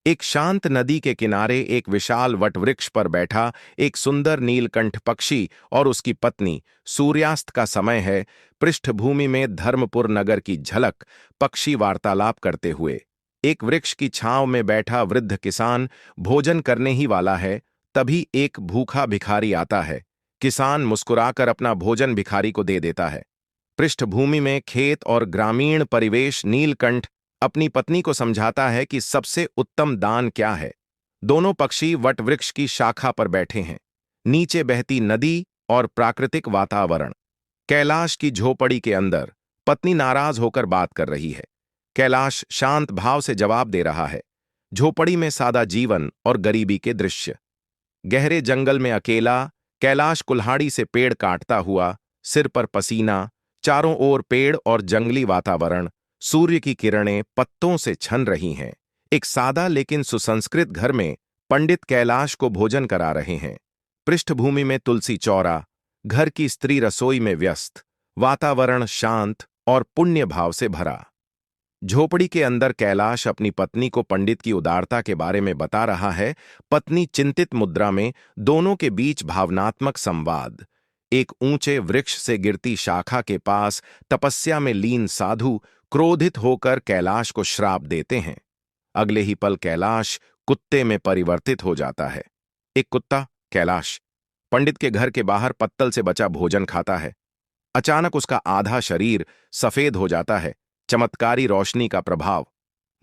एक शांत नदी के किनारे एक विशाल वटवृक्ष पर बैठा एक सुंदर नीलकंठ पक्षी और उसकी पत्नी। सूर्यास्त का समय है। पृष्ठभूमि में धर्मपुर नगर की झलक। पक्षी वार्तालाप करते हुए। एक वृक्ष की छांव में बैठा वृद्ध किसान भोजन करने ही वाला है, तभी एक भूखा भिखारी आता है। किसान मुस्कुराकर अपना भोजन भिखारी को दे देता है। पृष्ठभूमि में खेत और ग्रामीण परिवेश। नीलकंठ अपनी पत्नी को समझाता है कि सबसे उत्तम दान क्या है। दोनों पक्षी वटवृक्ष की शाखा पर बैठे हैं। नीचे बहती नदी और प्राकृतिक वातावरण। कैलाश की झोपड़ी के अंदर पत्नी नाराज होकर बात कर रही है। कैलाश शांत भाव से जवाब दे रहा है। झोपड़ी में सादा जीवन और गरीबी के दृश्य। गहरे जंगल में अकेला कैलाश कुल्हाड़ी से पेड़ काटता हुआ, सिर पर पसीना, चारों ओर पेड़ और जंगली वातावरण। सूर्य की किरणें पत्तों से छन रही हैं। एक सादा लेकिन सुसंस्कृत घर में पंडित कैलाश को भोजन करा रहे हैं। पृष्ठभूमि में तुलसी चौरा। घर की स्त्री रसोई में व्यस्त। वातावरण शांत और पुण्य भाव से भरा। झोपड़ी के अंदर कैलाश अपनी पत्नी को पंडित की उदारता के बारे में बता रहा है। पत्नी चिंतित मुद्रा में। दोनों के बीच भावनात्मक संवाद। एक ऊंचे वृक्ष से गिरती शाखा के पास तपस्या में लीन साधु क्रोधित होकर कैलाश को श्राप देते हैं। अगले ही पल कैलाश कुत्ते में परिवर्तित हो जाता है। एक कुत्ता कैलाश पंडित के घर के बाहर पत्तल से बचा भोजन खाता है। अचानक उसका आधा शरीर सफेद हो जाता है। चमत्कारी रोशनी का प्रभाव।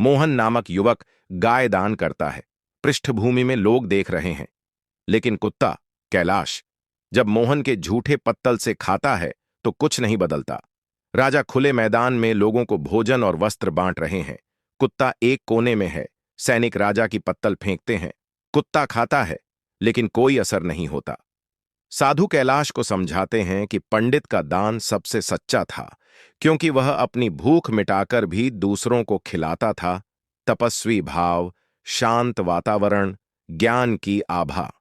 मोहन नामक युवक गाय दान करता है। पृष्ठभूमि में लोग देख रहे हैं। लेकिन कुत्ता कैलाश जब मोहन के झूठे पत्तल से खाता है तो कुछ नहीं बदलता। राजा खुले मैदान में लोगों को भोजन और वस्त्र बांट रहे हैं। कुत्ता एक कोने में है। सैनिक राजा की पत्तल फेंकते हैं। कुत्ता खाता है, लेकिन कोई असर नहीं होता। साधु कैलाश को समझाते हैं कि पंडित का दान सबसे सच्चा था, क्योंकि वह अपनी भूख मिटाकर भी दूसरों को खिलाता था। तपस्वी भाव, शांत वातावरण, ज्ञान की आभा।